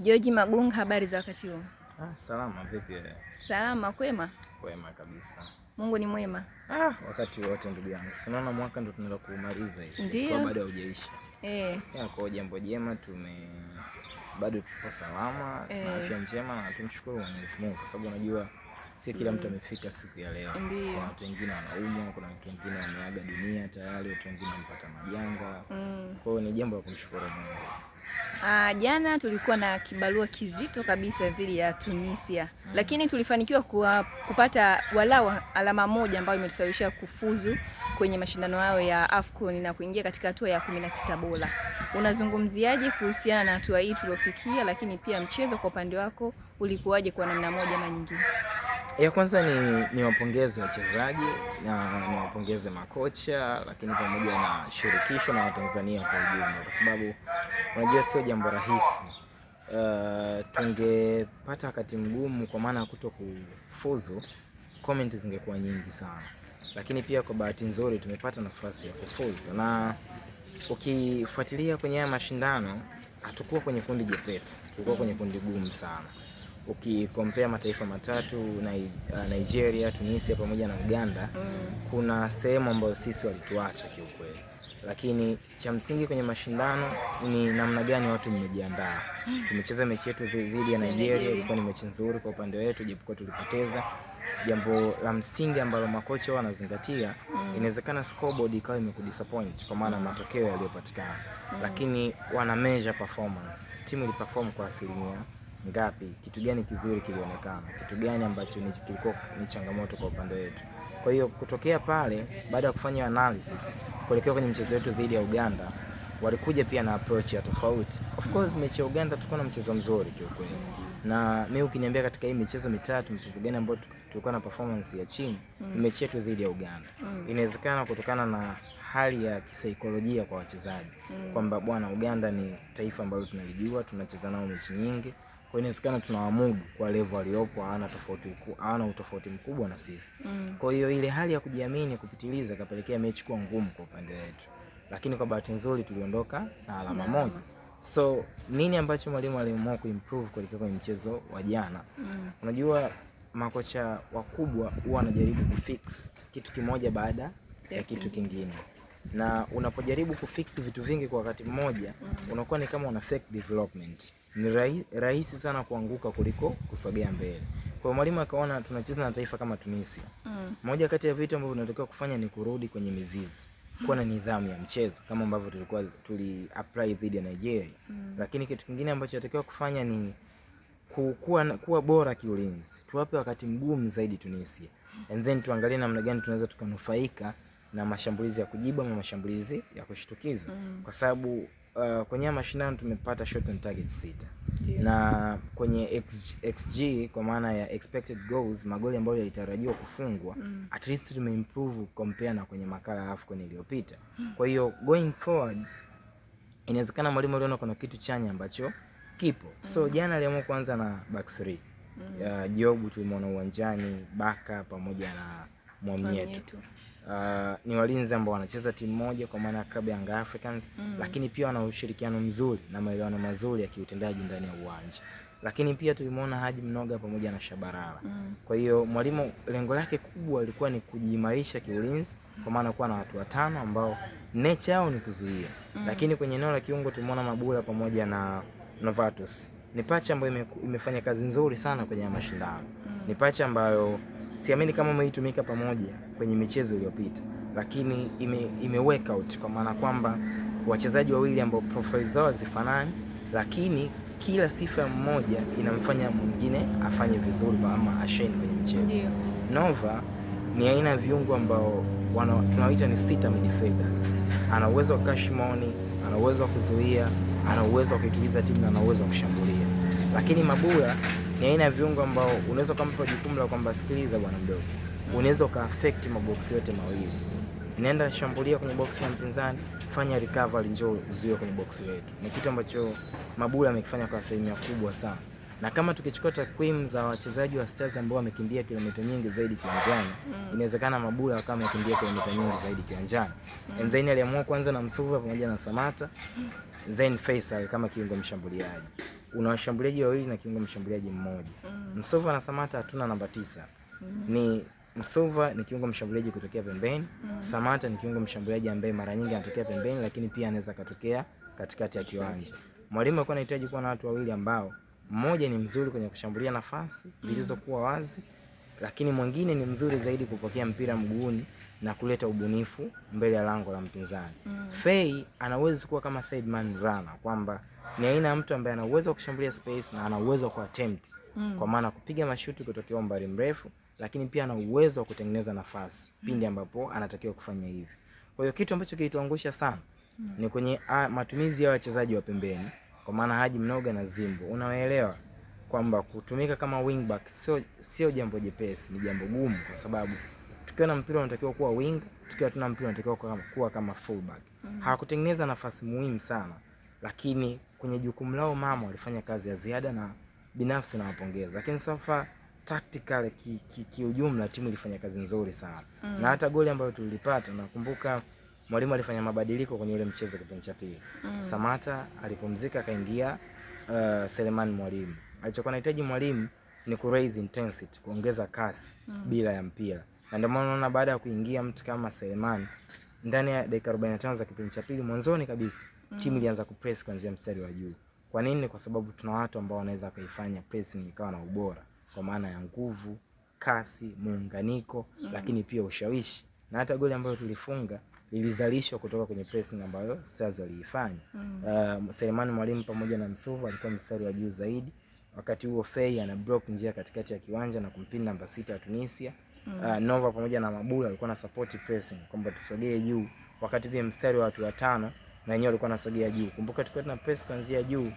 George Magunga, habari za wakati huu? Salama, vipi wewe? Salama, kwema? Kwema kabisa. Mungu ni mwema. Wakati wote ndugu yangu. Unaona mwaka ndo tunaenda kumaliza hivi. Ndio. Kwa bado haujaisha. Kwa jambo jema bado tupo salama, tuna afya njema na tumshukuru Mwenyezi Mungu kwa sababu unajua si kila mtu amefika siku ya leo. Kuna watu wengine wanaumwa, kuna watu wengine wameaga dunia tayari, watu wengine wamepata majanga. Kwa hiyo ni jambo la kumshukuru Mungu. Jana tulikuwa na kibarua kizito kabisa dhidi ya Tunisia. Lakini tulifanikiwa kupata walau alama moja ambayo imetusababisha kufuzu kwenye mashindano hayo ya AFCON na kuingia katika hatua ya 16 bora. Unazungumziaje kuhusiana na hatua hii tuliofikia, lakini pia mchezo kwa upande wako ulikuwaje kwa namna moja ama nyingine? Ya kwanza ni wapongeze wachezaji na niwapongeze makocha, lakini pamoja na shirikisho na Watanzania kwa ujumla, kwa sababu unajua sio jambo rahisi. Tungepata wakati mgumu kwa maana kuto kufuzu, comment zingekuwa nyingi sana, lakini pia kwa bahati nzuri tumepata nafasi ya kufuzu. Na ukifuatilia kwenye haya mashindano hatukuwa kwenye kundi jepesi, tulikuwa kwenye kundi gumu sana. Ukikompea mataifa matatu Nigeria, Tunisia pamoja na Uganda, kuna sehemu ambayo sisi walituacha kiukweli. Lakini cha msingi kwenye mashindano ni namna gani watu mmejiandaa. Tumecheza mechi yetu dhidi ya Nigeria, ilikuwa ni mechi nzuri kwa upande wetu japokuwa tulipoteza. Jambo la msingi ambalo makocha wanazingatia, inawezekana scoreboard ikawa imekudisappoint kwa maana matokeo yaliyopatikana, lakini wana measure performance. Timu iliperform kwa asilimia ngapi, kitu gani kizuri kilionekana, kitu gani ambacho kilikuwa ni changamoto kwa upande wetu. Kwa hiyo kutokea pale, baada ya kufanya analysis kuelekea kwenye mchezo wetu dhidi ya Uganda, walikuja pia na approach ya tofauti. Of course mechi ya Uganda tulikuwa na mchezo mzuri kiukweli. Na mimi ukiniambia katika hii michezo mitatu mchezo gani ambao tulikuwa na performance ya chini, mechi yetu dhidi ya Uganda. Inawezekana kutokana na hali ya kisaikolojia kwa wachezaji, kwamba bwana Uganda ni taifa ambalo tunalijua, tunacheza nao mechi nyingi. Kwa inawezekana tunawamudu kwa level aliyopo, hawana utofauti mkubwa na sisi. Kwa hiyo ile hali ya kujiamini kupitiliza kapelekea mechi kuwa ngumu kwa upande wetu. Lakini kwa bahati nzuri tuliondoka na alama moja. So nini ambacho mwalimu aliamua kuimprove kuelekea kwenye mchezo wa jana? Unajua makocha wakubwa huwa wanajaribu kufix kitu kimoja baada ya kitu kingine. Na unapojaribu kufix vitu vingi kwa wakati mmoja, unakuwa ni kama una fake development. Ni rahisi sana kuanguka kuliko kusogea mbele. Kwa mwalimu akaona tunacheza na taifa kama Tunisia. Moja kati ya vitu ambavyo tunatakiwa kufanya ni kurudi kwenye mizizi, kuwa na nidhamu ya mchezo kama ambavyo tuli apply dhidi ya Nigeria. Lakini kitu kingine ambacho tunatakiwa kufanya ni kuwa bora kiulinzi. Tuwape wakati mgumu zaidi Tunisia. And then tuangalie namna gani tunaweza tukanufaika na mashambulizi ya kujibu ama mashambulizi ya kushtukiza. Kwa sababu kwenye mashindano tumepata shot on target 6. Na kwenye XG kwa maana ya expected goals, magoli ambayo yalitarajiwa kufungwa, at least tumeimprove compare na kwenye makala ya AFCON iliyopita. Kwa hiyo going forward inawezekana mwalimu aliona kuna kitu chanya ambacho kipo. So jana aliamua kuanza na back 3. Jobu tulimuona uwanjani, Baka pamoja na Mwamnyeto. Ni walinzi ambao wanacheza timu moja kwa maana ya Club Young Africans, lakini pia wana ushirikiano mzuri na maelewano mazuri ya kiutendaji ndani ya uwanja. Lakini pia tulimuona Haji Mnoga pamoja na Shabalala. Kwa hiyo mwalimu lengo lake kubwa lilikuwa ni kujiimarisha kiulinzi kwa maana kuwa na watu watano ambao nature yao ni kuzuia. Lakini kwenye eneo la kiungo tulimuona Mabula pamoja na Novatus. Ni pacha ambayo imefanya kazi nzuri sana kwenye mashindano. Ni pacha ambayo siamini kama imeitumika pamoja kwenye michezo iliyopita, lakini ime work out kwa maana kwamba wachezaji wawili ambao profile zao zifanani, lakini kila sifa mmoja inamfanya mwingine afanye vizuri ama ashine kwenye mchezo. Nova ni aina ya viungo ambao tunaoita ni sita midfielders. Ana uwezo wa cash money, ana uwezo wa kuzuia, ana uwezo wa kuituliza timu na ana uwezo wa kushambulia. Lakini Mabula ni aina ya viungo ambao unaweza kumpa jukumu la kwamba sikiliza bwana mdogo, unaweza ukaaffect maboksi yote mawili. Nenda shambulia kwenye box la mpinzani, fanya recovery, njoo uzuie kwenye box letu. Ni kitu ambacho Mabula amekifanya kwa sehemu kubwa sana. Na kama tukichukua takwimu za wachezaji wa Stars ambao wamekimbia kilomita nyingi zaidi kiwanjani, inawezekana Mabula kama amekimbia kilomita nyingi zaidi kiwanjani. And then aliamua kwanza na Msuva pamoja na Samata, then Faisal kama kiungo mshambuliaji. una washambuliaji wawili na kiungo mshambuliaji mmoja. Msova na Samata hatuna namba 9. Ni Msova ni kiungo mshambuliaji kutokea pembeni. Samata ni kiungo mshambuliaji ambaye mara nyingi anatokea pembeni, lakini pia anaweza katokea katikati ya kiwanja. Mwalimu alikuwa anahitaji kuwa na watu wawili ambao mmoja ni mzuri kwenye kushambulia nafasi zilizokuwa wazi, lakini mwingine ni mzuri zaidi kupokea mpira mguuni na kuleta ubunifu mbele ya lango la mpinzani. Fei ana uwezo kuwa kama third man runner, kwamba ni aina ya mtu ambaye ana uwezo wa kushambulia space na ana uwezo wa kuattempt, kwa maana kupiga mashuti kutokea umbali mrefu, lakini pia ana uwezo wa kutengeneza nafasi pindi ambapo anatakiwa kufanya hivi. Kwa hiyo kitu ambacho kilituangusha sana ni kwenye matumizi ya wachezaji wa pembeni, kwa maana Haji Mnoga na Zimbo. Unaelewa kwamba kutumika kama wingback sio jambo jepesi, ni jambo gumu, kwa sababu tukiwa na mpira unatakiwa kuwa wing, tukiwa tuna mpira unatakiwa kuwa kama fullback. Hawakutengeneza nafasi muhimu sana, lakini kwenye jukumu lao mama walifanya kazi ya ziada na binafsi nawapongeza. Lakini sofa tactical kiujumla timu ilifanya kazi nzuri sana. Na hata goli ambayo tulipata, nakumbuka mwalimu alifanya mabadiliko kwenye ule mchezo kipindi cha pili. Samata alipumzika, akaingia Selemani Mwalimu. Alichokuwa anahitaji mwalimu ni ku raise intensity, kuongeza kasi bila ya mpira. Na ndio maana unaona baada ya kuingia mtu kama Selemani ndani ya dakika 45 za kipindi cha pili, mwanzoni kabisa timu ilianza kupress kuanzia mstari wa juu. Kwa nini? Kwa sababu tuna watu ambao wanaweza kuifanya pressing ikawa na ubora, kwa maana ya nguvu, kasi, muunganiko, lakini pia ushawishi. Na hata goli ambayo tulifunga lilizalishwa kutoka kwenye pressing ambayo Stars waliifanya. Selemani Mwalimu pamoja na Msuva alikuwa mstari wa juu zaidi. Wakati huo Fei ana block njia katikati ya kiwanja na kumpinda namba 6 ya Tunisia. Nova pamoja na Mabula alikuwa na support pressing kwamba tusogee juu, wakati pia mstari wa watu watano na wenyewe walikuwa nasogea juu. Kumbuka tulikuwa tuna press kuanzia juu,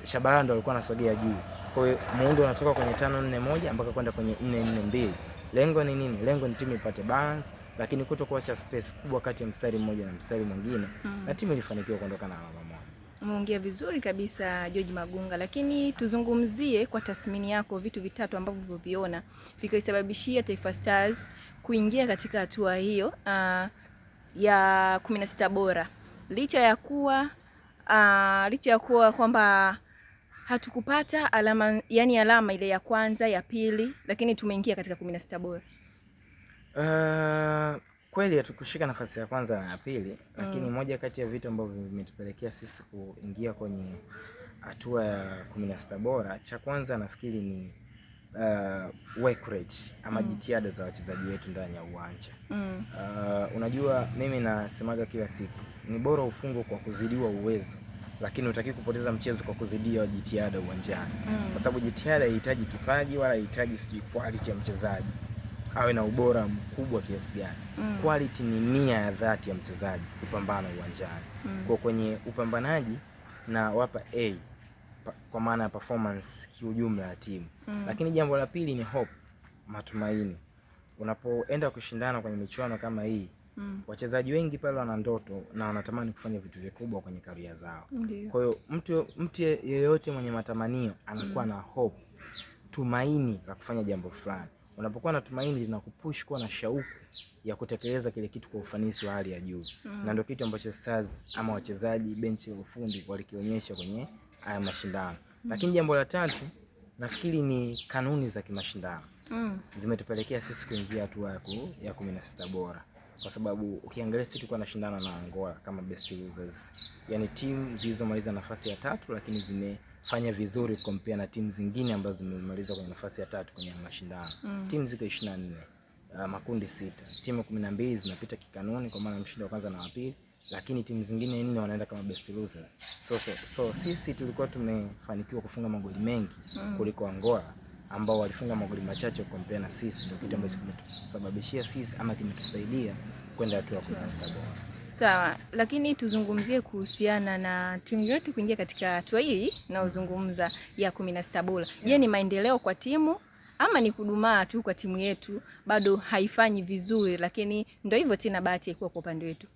Shabalala alikuwa anasogea juu. Kwa hiyo muundo unatoka kwenye 5-4-1 mpaka kwenda kwenye 4-4-2. Lengo ni nini? Lengo ni timu ipate balance, lakini kutokuacha space kubwa kati ya mstari mmoja na mstari mwingine, na timu ilifanikiwa kuondoka na alama moja. Umeongea vizuri kabisa George Magunga, lakini tuzungumzie kwa tathmini yako vitu vitatu ambavyo uliviona vikaisababishia Taifa Stars kuingia katika hatua hiyo ya 16 bora, licha ya kuwa kwamba hatukupata alama, yani alama ile ya kwanza, ya pili, lakini tumeingia katika 16 bora. Kweli hatukushika nafasi ya kwanza na ya pili, lakini moja kati ya vitu ambavyo vimetupelekea sisi kuingia kwenye hatua ya 16 bora, cha kwanza nafikiri ni work rate ama jitihada za wachezaji wetu ndani ya uwanja. Unajua mimi nasemaga kila siku, ni bora ufungwe kwa kuzidiwa uwezo, lakini utaki kupoteza mchezo kwa kuzidia jitihada uwanjani. Kwa sababu jitihada haihitaji kipaji wala haihitaji sijui quality ya mchezaji awe na ubora mkubwa kiasi gani. Quality ni nia ya dhati ya mchezaji kupambana uwanjani. Kwa kwenye upambanaji na wapa A kwa maana ya performance kiujumla ya timu. Lakini jambo la pili ni hope, matumaini. Unapoenda kushindana kwenye michuano kama hii, wachezaji wengi pale wana ndoto na wanatamani kufanya vitu vikubwa kwenye career zao. Kwa hiyo mtu yeyote mwenye matamanio anakuwa na hope, tumaini la kufanya jambo fulani. Unapokuwa na tumaini linakupush kuwa na shauku ya kutekeleza kile kitu kwa ufanisi wa hali ya juu. Na ndio kitu ambacho Stars ama wachezaji benchi la ufundi walikionyesha kwenye haya mashindano. Lakini jambo la tatu nafikiri ni kanuni za kimashindano. Zimetupelekea sisi kuingia hatua ya 16 bora. Kwa sababu ukiangalia sisi tulikuwa tunashindana na Angola kama best losers. Yaani timu zilizomaliza nafasi ya 3 lakini zimefanya vizuri compare na timu zingine ambazo zimemaliza kwenye nafasi ya 3 kwenye mashindano. Timu ziko 24, makundi 6. Timu 12 zinapita kikanuni kwa maana mshindi wa kwanza na wa pili, lakini timu zingine 4 wanaenda kama best losers. So sisi tulikuwa tumefanikiwa kufunga magoli mengi kuliko Angola ambao walifunga magoli machache compare na sisi. Ndio kitu ambacho kimetusababishia sisi ama kimetusaidia kwenda hatua ya 16 bora. Sawa, lakini tuzungumzie kuhusiana na timu yetu kuingia katika hatua hii na uzungumza ya 16 bora. Je, ni maendeleo kwa timu ama ni kudumaa tu kwa timu yetu, bado haifanyi vizuri, lakini ndio hivyo tena bahati ikuwa kwa upande wetu?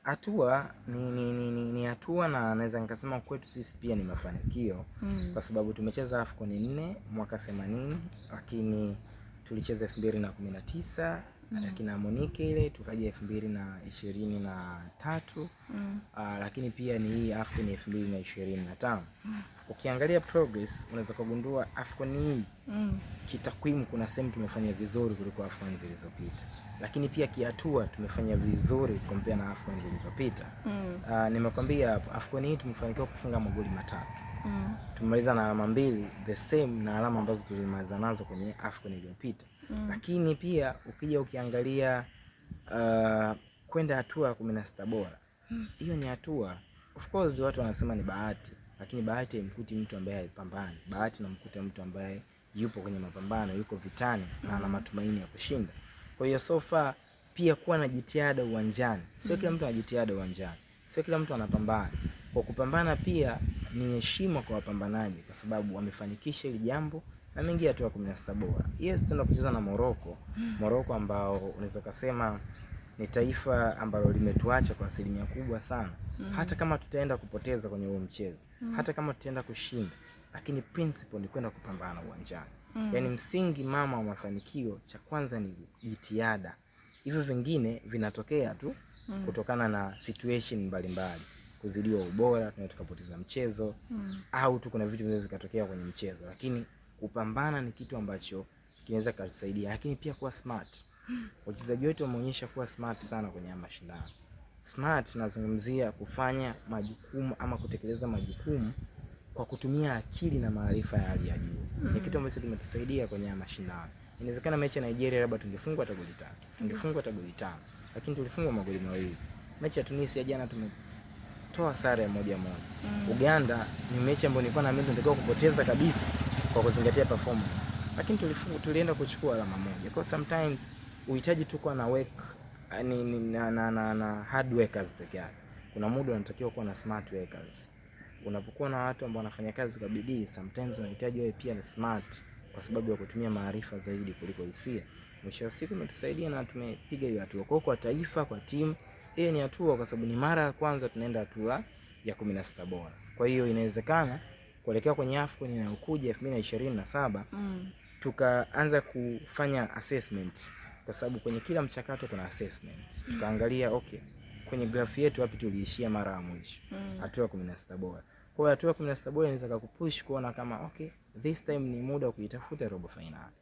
Hatua ni hatua, na naweza nikasema kwetu sisi pia ni mafanikio. Kwa sababu tumecheza AFCON 4 mwaka 80, lakini tulicheza 2019 akina Monique ile tukaja 2023 lakini pia ni hii AFCON 2025. Ukiangalia progress unaweza kugundua AFCON hii kitakwimu kuna sehemu tumefanya vizuri kuliko AFCON zilizopita, lakini pia kihatua tumefanya vizuri compare na AFCON zilizopita. Nimekwambia AFCON hii tumefanikiwa kufunga magoli 3. Tumemaliza na alama 2 the same na alama ambazo tulimaliza nazo kwenye AFCON iliyopita. Lakini pia ukija ukiangalia kwenda hatua ya 16 bora. Hiyo ni hatua. Of course watu wanasema ni bahati, lakini bahati haimkuti mtu ambaye alipambana. Bahati inamkuta mtu ambaye yupo kwenye mapambano, yuko vitani na ana matumaini ya kushinda. Kwa hiyo so far pia kuwa na jitihada uwanjani. Sio kila mtu ana jitihada uwanjani. Sio kila mtu anapambana. Kwa kupambana pia ni heshima kwa wapambanaji kwa sababu wamefanikisha hili jambo na wameingia hatua ya 16 bora. Yes, tunaenda kucheza na Morocco. Morocco ambao unaweza kusema ni taifa ambalo limetuacha kwa asilimia kubwa sana. Hata kama tutaenda kupoteza kwenye huo mchezo, hata kama tutaenda kushinda, lakini principle ni kwenda kupambana uwanjani. Yaani msingi mama wa mafanikio cha kwanza ni jitihada. Hivyo vingine vinatokea tu kutokana na situation mbalimbali. Kuzidiwa ubora, tunaweza tukapoteza mchezo, au tu kuna vitu vinaweza vikatokea kwenye mchezo, lakini kupambana ni kitu ambacho kinaweza kutusaidia. Lakini pia kuwa smart. Wachezaji wetu wameonyesha kuwa smart sana kwenye mashindano. Smart nazungumzia kufanya majukumu ama kutekeleza majukumu kwa kutumia akili na maarifa ya hali ya juu. Ni kitu ambacho kimetusaidia kwenye mashindano. Inawezekana mechi ya Nigeria labda tungefungwa hata goli 3, tungefungwa hata goli 5, lakini tulifungwa magoli 2. Mechi ya Tunisia jana tumetoa sare ya 1-1. Uganda ni mechi ambayo nilikuwa naamini tunatakiwa kupoteza kabisa kwa kuzingatia performance, lakini tulienda kuchukua alama 1. Kwa sometimes uhitaji tu kuwa na work na hard workers peke yake. Kuna muda unatakiwa kuwa na smart workers. Unapokuwa na watu ambao wanafanya kazi kwa bidii, sometimes unahitaji wewe pia na smart kwa sababu ya kutumia maarifa zaidi kuliko hisia. Mwisho wa siku umetusaidia na tumepiga hiyo hatua. Kwa taifa, kwa timu, hiyo ni hatua kwa sababu ni mara ya kwanza tunaenda hatua ya 16 bora. Kwa hiyo inawezekana kuelekea kwenye AFCON inayokuja 2027 tukaanza kufanya assessment, kwa sababu kwenye kila mchakato kuna assessment. Tukaangalia okay, kwenye graph yetu wapi tuliishia mara ya mwisho, hatua 16 bora. Kwa hiyo hatua 16 bora inaweza kukupush kuona kama okay, this time ni muda wa kuitafuta robo finali.